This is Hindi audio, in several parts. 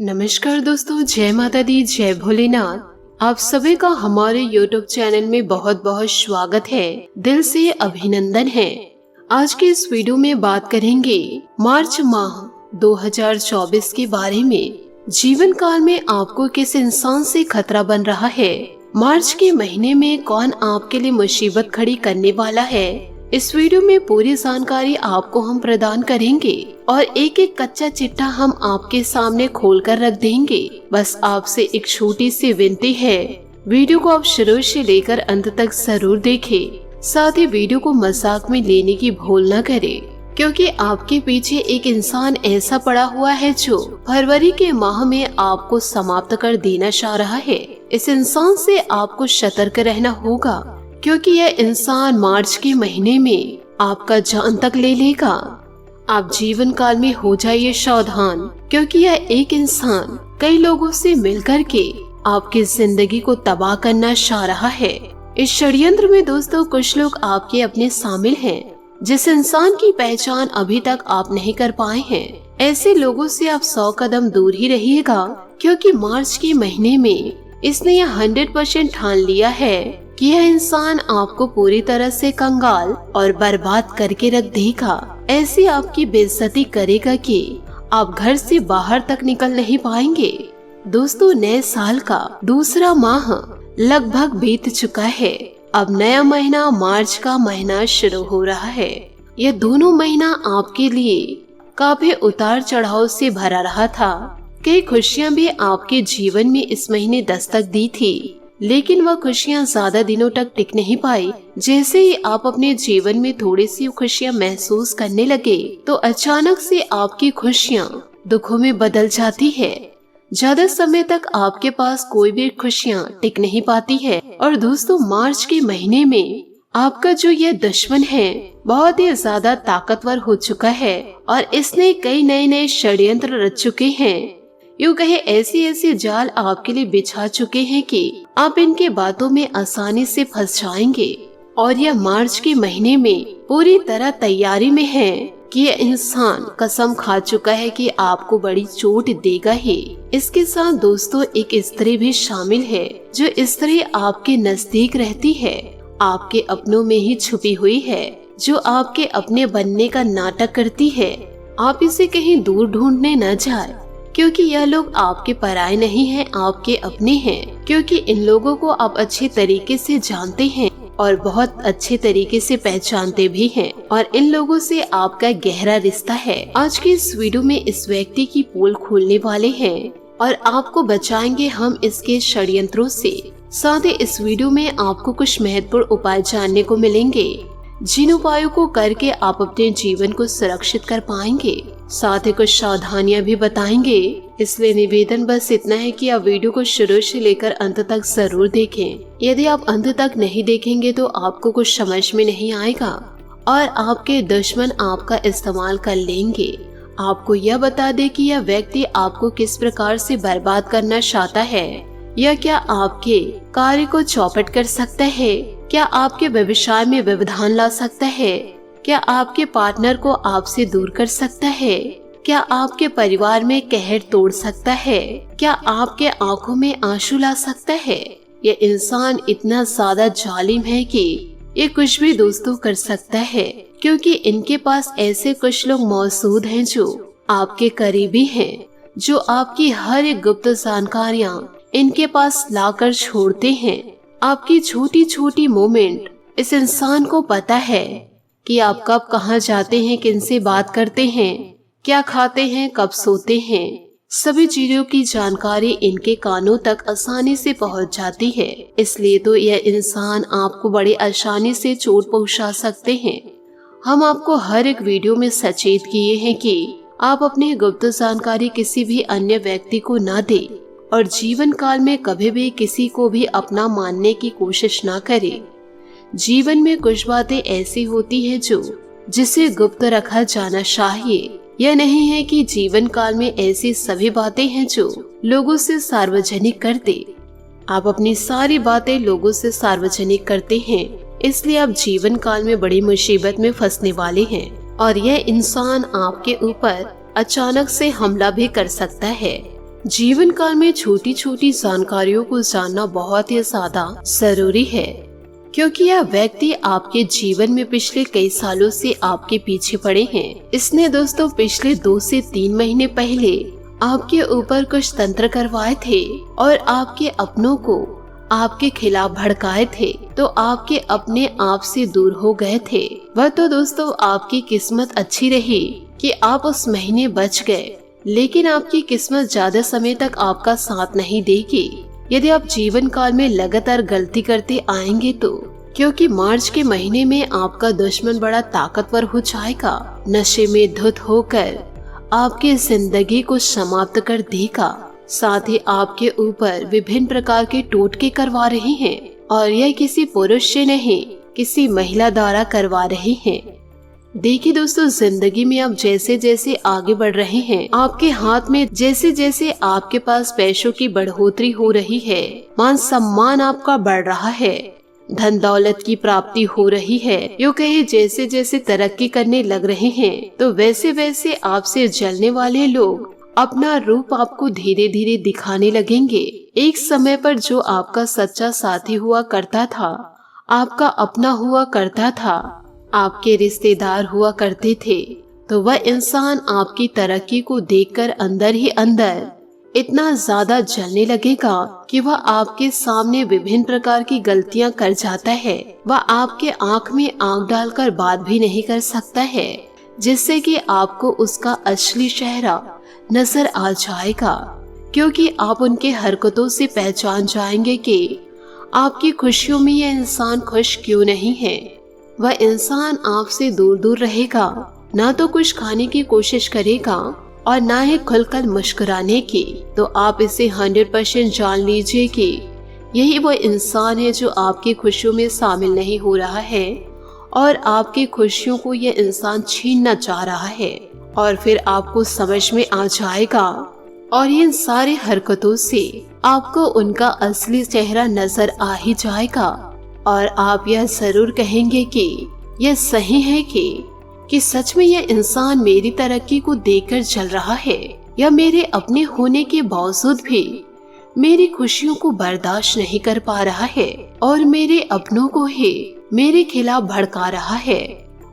नमस्कार दोस्तों, जय माता दी, जय भोलेनाथ। आप सभी का हमारे YouTube चैनल में बहुत बहुत स्वागत है। दिल से अभिनंदन है। आज के इस वीडियो में बात करेंगे मार्च माह 2024 के बारे में। जीवन काल में आपको किस इंसान से खतरा बन रहा है, मार्च के महीने में कौन आपके लिए मुसीबत खड़ी करने वाला है, इस वीडियो में पूरी जानकारी आपको हम प्रदान करेंगे और एक एक कच्चा चिट्ठा हम आपके सामने खोल कर रख देंगे। बस आपसे एक छोटी सी विनती है, वीडियो को आप शुरू से लेकर अंत तक जरूर देखें। साथ ही वीडियो को मजाक में लेने की भूल न करें, क्योंकि आपके पीछे एक इंसान ऐसा पड़ा हुआ है जो फरवरी के माह में आपको समाप्त कर देना चाह रहा है। इस इंसान से आपको सतर्क रहना होगा, क्योंकि यह इंसान मार्च के महीने में आपका जान तक ले लेगा। आप जीवन काल में हो जाइए सावधान, क्योंकि यह एक इंसान कई लोगों से मिलकर के आपकी जिंदगी को तबाह करना चाह रहा है। इस षड्यंत्र में दोस्तों कुछ लोग आपके अपने शामिल हैं, जिस इंसान की पहचान अभी तक आप नहीं कर पाए हैं। ऐसे लोगों से आप 100 कदम दूर ही रहिएगा, क्योंकि मार्च के महीने में इसने यह 100% ठान लिया है कि यह इंसान आपको पूरी तरह से कंगाल और बर्बाद करके रख देगा। ऐसी आपकी बेइज्जती करेगा कि आप घर से बाहर तक निकल नहीं पाएंगे। दोस्तों, नए साल का दूसरा माह लगभग बीत चुका है। अब नया महीना मार्च का महीना शुरू हो रहा है। यह दोनों महीना आपके लिए काफी उतार चढ़ाव से भरा रहा था। कई खुशियां भी आपके जीवन में इस महीने दस्तक दी थी, लेकिन वह खुशियां ज्यादा दिनों तक टिक नहीं पाई। जैसे ही आप अपने जीवन में थोड़ी सी खुशियां महसूस करने लगे, तो अचानक से आपकी खुशियां दुखों में बदल जाती है। ज्यादा समय तक आपके पास कोई भी खुशियां टिक नहीं पाती है। और दोस्तों, मार्च के महीने में आपका जो यह दुश्मन है बहुत ही ज्यादा ताकतवर हो चुका है और इसने कई नए नए षड्यंत्र रच चुके हैं। यूँ कहे ऐसी जाल आपके लिए बिछा चुके हैं कि आप इनके बातों में आसानी से फंस जाएंगे। और यह मार्च के महीने में पूरी तरह तैयारी में है कि यह इंसान कसम खा चुका है कि आपको बड़ी चोट देगा ही। इसके साथ दोस्तों एक स्त्री भी शामिल है, जो स्त्री आपके नजदीक रहती है, आपके अपनों में ही छुपी हुई है, जो आपके अपने बनने का नाटक करती है। आप इसे कहीं दूर ढूंढने न जाए, क्योंकि यह लोग आपके पराये नहीं हैं, आपके अपने हैं। क्योंकि इन लोगों को आप अच्छे तरीके से जानते हैं और बहुत अच्छे तरीके से पहचानते भी हैं, और इन लोगों से आपका गहरा रिश्ता है। आज की इस वीडियो में इस व्यक्ति की पोल खोलने वाले हैं और आपको बचाएंगे हम इसके षड्यंत्रों से। साथ ही इस वीडियो में आपको कुछ महत्वपूर्ण उपाय जानने को मिलेंगे, जिन उपायों को करके आप अपने जीवन को सुरक्षित कर पाएंगे। साथ ही कुछ सावधानियां भी बताएंगे। इसलिए निवेदन बस इतना है कि आप वीडियो को शुरू से लेकर अंत तक जरूर देखें। यदि आप अंत तक नहीं देखेंगे तो आपको कुछ समझ में नहीं आएगा और आपके दुश्मन आपका इस्तेमाल कर लेंगे। आपको यह बता दे कि यह व्यक्ति आपको किस प्रकार से बर्बाद करना चाहता है। यह क्या आपके कार्य को चौपट कर सकता है? क्या आपके व्यवसाय में व्यवधान ला सकता है? क्या आपके पार्टनर को आपसे दूर कर सकता है? क्या आपके परिवार में कहर तोड़ सकता है? क्या आपके आंखों में आंसू ला सकता है? ये इंसान इतना ज्यादा जालिम है कि ये कुछ भी दोस्तों कर सकता है, क्योंकि इनके पास ऐसे कुछ लोग मौजूद हैं जो आपके करीबी हैं, जो आपकी हर एक गुप्त जानकारियाँ इनके पास लाकर छोड़ते हैं। आपकी छोटी छोटी मोमेंट इस इंसान को पता है कि आप कब कहाँ जाते हैं, किनसे बात करते हैं, क्या खाते हैं, कब सोते हैं। सभी चीजों की जानकारी इनके कानों तक आसानी से पहुंच जाती है। इसलिए तो यह इंसान आपको बड़ी आसानी से चोट पहुंचा सकते हैं। हम आपको हर एक वीडियो में सचेत किए हैं कि आप अपनी गुप्त जानकारी किसी भी अन्य व्यक्ति को न दें और जीवन काल में कभी भी किसी को भी अपना मानने की कोशिश ना करें। जीवन में कुछ बातें ऐसी होती है जिसे गुप्त रखा जाना चाहिए। यह नहीं है कि जीवन काल में ऐसी सभी बातें हैं जो लोगों से सार्वजनिक कर दे। आप अपनी सारी बातें लोगों से सार्वजनिक करते हैं, इसलिए आप जीवन काल में बड़ी मुसीबत में फंसने वाले हैं और यह इंसान आपके ऊपर अचानक से हमला भी कर सकता है। जीवन काल में छोटी छोटी जानकारियों को जानना बहुत ही ज्यादा जरूरी है, क्योंकि यह व्यक्ति आपके जीवन में पिछले कई सालों से आपके पीछे पड़े हैं। इसने दोस्तों पिछले 2 से 3 महीने पहले आपके ऊपर कुछ तंत्र करवाए थे और आपके अपनों को आपके खिलाफ भड़काए थे, तो आपके अपने आप से दूर हो गए थे। वह तो दोस्तों आपकी किस्मत अच्छी रही कि आप उस महीने बच गए, लेकिन आपकी किस्मत ज्यादा समय तक आपका साथ नहीं देगी यदि आप जीवन काल में लगातार गलती करते आएंगे तो, क्योंकि मार्च के महीने में आपका दुश्मन बड़ा ताकतवर हो जाएगा, नशे में धुत होकर आपकी जिंदगी को समाप्त कर देगा। साथ ही आपके ऊपर विभिन्न प्रकार के टोटके करवा रहे हैं और यह किसी पुरुष से नहीं किसी महिला द्वारा करवा रहे हैं। देखिए दोस्तों, जिंदगी में आप जैसे जैसे आगे बढ़ रहे हैं, आपके हाथ में जैसे जैसे आपके पास पैसों की बढ़ोतरी हो रही है, मान सम्मान आपका बढ़ रहा है, धन दौलत की प्राप्ति हो रही है, यूँ कहे जैसे जैसे तरक्की करने लग रहे हैं, तो वैसे वैसे आपसे जलने वाले लोग अपना रूप आपको धीरे धीरे दिखाने लगेंगे। एक समय पर जो आपका सच्चा साथी हुआ करता था, आपका अपना हुआ करता था, आपके रिश्तेदार हुआ करते थे, तो वह इंसान आपकी तरक्की को देखकर अंदर ही अंदर इतना ज्यादा जलने लगेगा कि वह आपके सामने विभिन्न प्रकार की गलतियां कर जाता है। वह आपके आंख में आंख डालकर बात भी नहीं कर सकता है, जिससे कि आपको उसका असली चेहरा नजर आ जाएगा, क्योंकि आप उनके हरकतों से पहचान जाएंगे कि आपकी खुशियों में यह इंसान खुश क्यों नहीं है। वह इंसान आपसे दूर दूर रहेगा, ना तो कुछ खाने की कोशिश करेगा और ना ही खुलकर मुस्कुराने की। तो आप इसे 100% जान लीजिए कि यही वो इंसान है जो आपकी खुशियों में शामिल नहीं हो रहा है और आपकी खुशियों को यह इंसान छीनना चाह रहा है। और फिर आपको समझ में आ जाएगा और इन सारी हरकतों से आपको उनका असली चेहरा नजर आ ही जाएगा और आप यह जरूर कहेंगे कि यह सही है कि सच में यह इंसान मेरी तरक्की को देखकर जल रहा है, या मेरे अपने होने के बावजूद भी मेरी खुशियों को बर्दाश्त नहीं कर पा रहा है और मेरे अपनों को ही मेरे खिलाफ भड़का रहा है।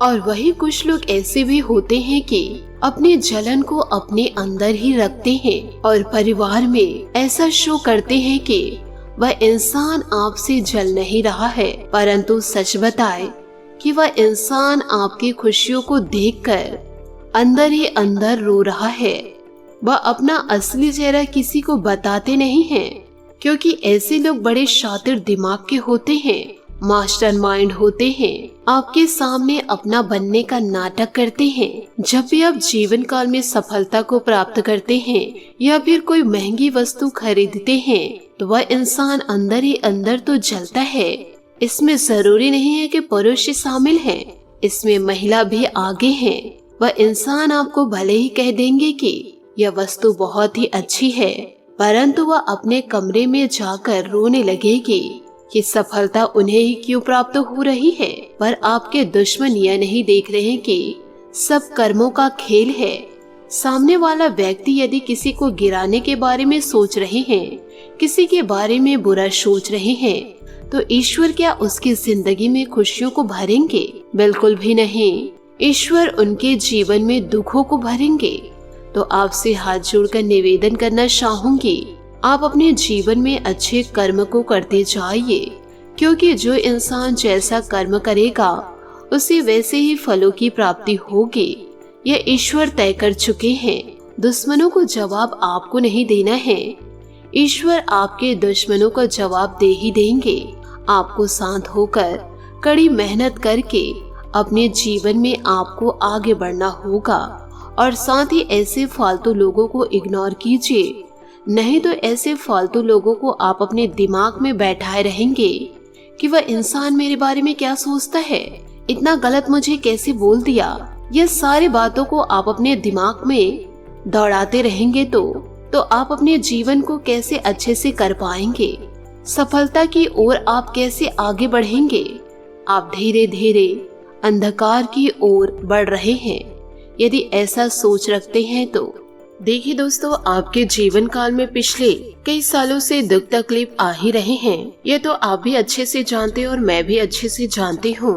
और वही कुछ लोग ऐसे भी होते हैं कि अपने जलन को अपने अंदर ही रखते हैं और परिवार में ऐसा शो करते हैं कि वह इंसान आपसे जल नहीं रहा है, परंतु सच बताए कि वह इंसान आपकी खुशियों को देखकर अंदर ही अंदर रो रहा है। वह अपना असली चेहरा किसी को बताते नहीं हैं, क्योंकि ऐसे लोग बड़े शातिर दिमाग के होते हैं, मास्टरमाइंड होते हैं, आपके सामने अपना बनने का नाटक करते हैं। जब भी आप जीवन काल में सफलता को प्राप्त करते हैं या फिर कोई महंगी वस्तु खरीदते हैं, तो वह इंसान अंदर ही अंदर तो जलता है। इसमें जरूरी नहीं है कि पुरुष शामिल हैं, इसमें महिला भी आगे हैं। वह इंसान आपको भले ही कह देंगे कि यह वस्तु बहुत ही अच्छी है, परंतु वह अपने कमरे में जाकर रोने लगेगी कि सफलता उन्हें ही क्यों प्राप्त हो रही है। पर आपके दुश्मन यह नहीं देख रहे कि सब कर्मों का खेल है। सामने वाला व्यक्ति यदि किसी को गिराने के बारे में सोच रहे हैं, किसी के बारे में बुरा सोच रहे हैं, तो ईश्वर क्या उसकी जिंदगी में खुशियों को भरेंगे? बिल्कुल भी नहीं। ईश्वर उनके जीवन में दुखों को भरेंगे। तो आपसे हाथ जोड़कर निवेदन करना चाहूंगी, आप अपने जीवन में अच्छे कर्म को करते जाइए, क्योंकि जो इंसान जैसा कर्म करेगा उसे वैसे ही फलों की प्राप्ति होगी। यह ईश्वर तय कर चुके हैं। दुश्मनों को जवाब आपको नहीं देना है, ईश्वर आपके दुश्मनों का जवाब दे ही देंगे। आपको शांत होकर कड़ी मेहनत करके अपने जीवन में आपको आगे बढ़ना होगा और साथ ही ऐसे फालतू लोगों को इग्नोर कीजिए, नहीं तो ऐसे फालतू लोगों को आप अपने दिमाग में बैठाए रहेंगे कि वह इंसान मेरे बारे में क्या सोचता है, इतना गलत मुझे कैसे बोल दिया। यह सारी बातों को आप अपने दिमाग में दौड़ाते रहेंगे तो आप अपने जीवन को कैसे अच्छे से कर पाएंगे, सफलता की ओर आप कैसे आगे बढ़ेंगे। आप धीरे धीरे अंधकार की ओर बढ़ रहे हैं। यदि ऐसा सोच रखते हैं तो देखिए दोस्तों, आपके जीवन काल में पिछले कई सालों से दुख तकलीफ आ ही रहे हैं। ये तो आप भी अच्छे से जानते हैं और मैं भी अच्छे से जानती हूँ।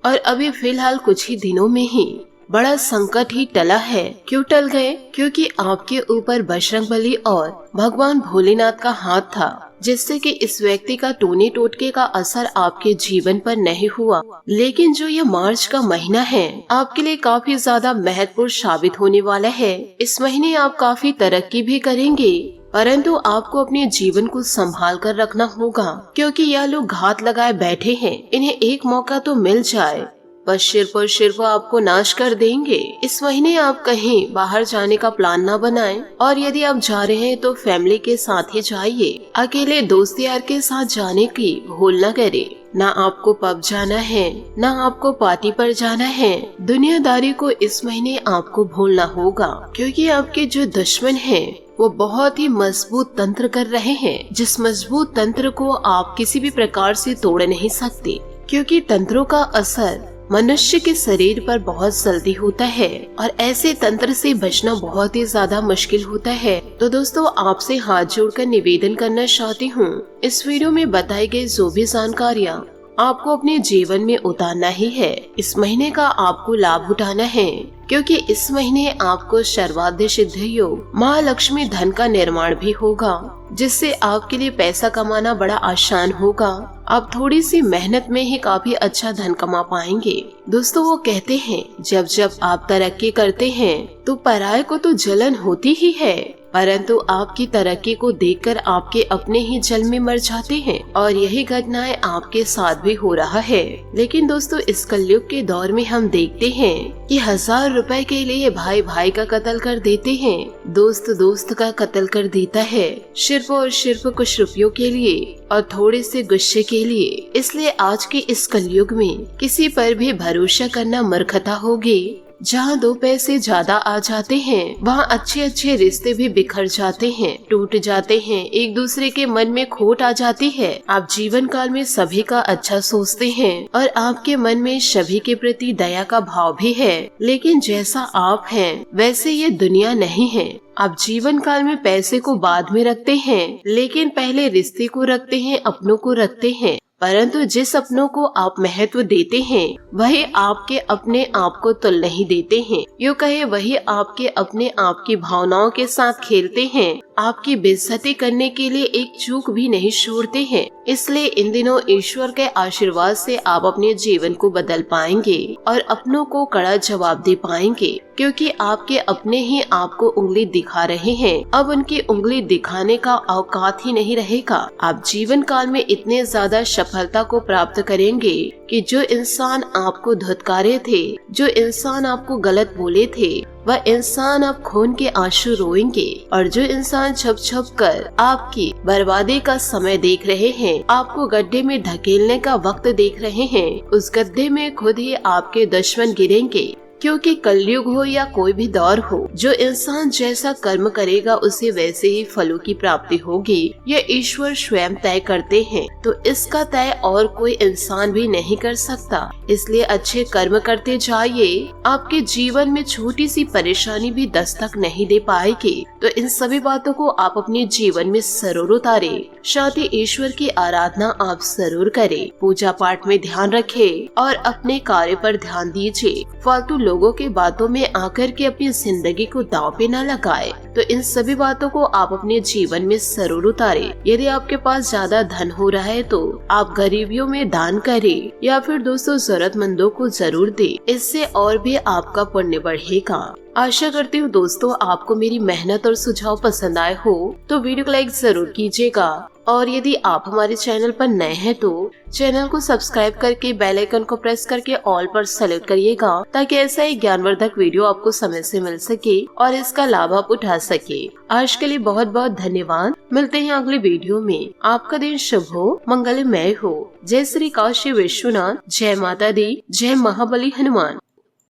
और अभी फिलहाल कुछ ही दिनों में ही बड़ा संकट ही टला है। क्यों टल गए? क्योंकि आपके ऊपर बजरंगबली और भगवान भोलेनाथ का हाथ था, जिससे कि इस व्यक्ति का टोने टोटके का असर आपके जीवन पर नहीं हुआ। लेकिन जो ये मार्च का महीना है आपके लिए काफी ज्यादा महत्वपूर्ण साबित होने वाला है। इस महीने आप काफी तरक्की भी करेंगे, परंतु आपको अपने जीवन को संभाल कर रखना होगा, क्योंकि यह लोग घात लगाए बैठे हैं। इन्हें एक मौका तो मिल जाए, बस सिर्फ आपको नाश कर देंगे। इस महीने आप कहीं बाहर जाने का प्लान ना बनाएं, और यदि आप जा रहे हैं तो फैमिली के साथ ही जाइए। अकेले दोस्त यार के साथ जाने की भूल न करें। ना आपको पब जाना है, ना आपको पार्टी पर जाना है। दुनियादारी को इस महीने आपको भूलना होगा, क्योंकि आपके जो दुश्मन हैं वो बहुत ही मजबूत तंत्र कर रहे हैं, जिस मजबूत तंत्र को आप किसी भी प्रकार से तोड़ नहीं सकते, क्योंकि तंत्रों का असर मनुष्य के शरीर पर बहुत जल्दी होता है और ऐसे तंत्र से बचना बहुत ही ज्यादा मुश्किल होता है। तो दोस्तों, आपसे हाथ जोड़कर निवेदन करना चाहती हूँ, इस वीडियो में बताई गई जो भी जानकारियाँ आपको अपने जीवन में उतारना ही है। इस महीने का आपको लाभ उठाना है, क्योंकि इस महीने आपको सर्वाधिक सिद्ध योग महालक्ष्मी धन का निर्माण भी होगा, जिससे आपके लिए पैसा कमाना बड़ा आसान होगा। आप थोड़ी सी मेहनत में ही काफी अच्छा धन कमा पाएंगे। दोस्तों, वो कहते हैं जब जब आप तरक्की करते हैं तो पराये को तो जलन होती ही है, परंतु आपकी तरक्की को देखकर आपके अपने ही जल में मर जाते हैं, और यही घटनाएं आपके साथ भी हो रहा है। लेकिन दोस्तों, इस कलयुग के दौर में हम देखते हैं कि 1000 रुपए के लिए भाई भाई का कत्ल कर देते हैं, दोस्त दोस्त का कत्ल कर देता है, सिर्फ और सिर्फ कुछ रुपयों के लिए और थोड़े से गुस्से के लिए। इसलिए आज के इस कलयुग में किसी पर भी भरोसा करना मूर्खता होगी। जहाँ 2 पैसे ज्यादा आ जाते हैं वहाँ अच्छे अच्छे रिश्ते भी बिखर जाते हैं, टूट जाते हैं, एक दूसरे के मन में खोट आ जाती है। आप जीवन काल में सभी का अच्छा सोचते हैं और आपके मन में सभी के प्रति दया का भाव भी है, लेकिन जैसा आप हैं वैसे ये दुनिया नहीं है। आप जीवन काल में पैसे को बाद में रखते हैं, लेकिन पहले रिश्ते को रखते हैं, अपनों को रखते हैं। परंतु जिस अपनों को आप महत्व देते हैं वही आपके अपने आप को तुल नहीं देते हैं। यूँ कहे वही आपके अपने आप की भावनाओं के साथ खेलते हैं, आपकी बेइज्जती करने के लिए एक चूक भी नहीं छोड़ते हैं। इसलिए इन दिनों ईश्वर के आशीर्वाद से आप अपने जीवन को बदल पाएंगे और अपनों को कड़ा जवाब दे पाएंगे, क्योंकि आपके अपने ही आपको उंगली दिखा रहे हैं। अब उनकी उंगली दिखाने का औकात ही नहीं रहेगा। आप जीवन काल में इतने ज्यादा सफलता को प्राप्त करेंगे कि जो इंसान आपको धुतकारे थे, जो इंसान आपको गलत बोले थे, वह इंसान अब खून के आंसू रोएंगे, और जो इंसान छप छप कर आपकी बर्बादी का समय देख रहे हैं, आपको गड्ढे में धकेलने का वक्त देख रहे हैं, उस गड्ढे में खुद ही आपके दुश्मन गिरेंगे। क्योंकि कलयुग हो या कोई भी दौर हो, जो इंसान जैसा कर्म करेगा उसे वैसे ही फलों की प्राप्ति होगी। ये ईश्वर स्वयं तय करते हैं, तो इसका तय और कोई इंसान भी नहीं कर सकता। इसलिए अच्छे कर्म करते जाइए, आपके जीवन में छोटी सी परेशानी भी दस्तक नहीं दे पाएगी। तो इन सभी बातों को आप अपने जीवन में जरूर उतारे। साथ ही ईश्वर की आराधना आप जरूर करें, पूजा पाठ में ध्यान रखें और अपने कार्य पर ध्यान दीजिए। फालतू लोगों के बातों में आकर के अपनी जिंदगी को दांव पे न लगाए। तो इन सभी बातों को आप अपने जीवन में जरूर उतारे। यदि आपके पास ज्यादा धन हो रहा है तो आप गरीबियों में दान करें, या फिर दोस्तों जरूरतमंदों को जरूर दे। इससे और भी आपका पुण्य बढ़ेगा। आशा करती हूँ दोस्तों आपको मेरी मेहनत और सुझाव पसंद आए हो, तो वीडियो को लाइक जरूर कीजिएगा। और यदि आप हमारे चैनल पर नए हैं तो चैनल को सब्सक्राइब करके बेल आइकन को प्रेस करके ऑल पर सेलेक्ट करिएगा, ताकि ऐसा ही ज्ञानवर्धक वीडियो आपको समय से मिल सके और इसका लाभ आप उठा सके। आज के लिए बहुत बहुत धन्यवाद। मिलते हैं अगले वीडियो में। आपका दिन शुभ हो, मंगलमय हो। जय श्री काशी विश्वनाथ, जय माता दी, जय महाबली हनुमान।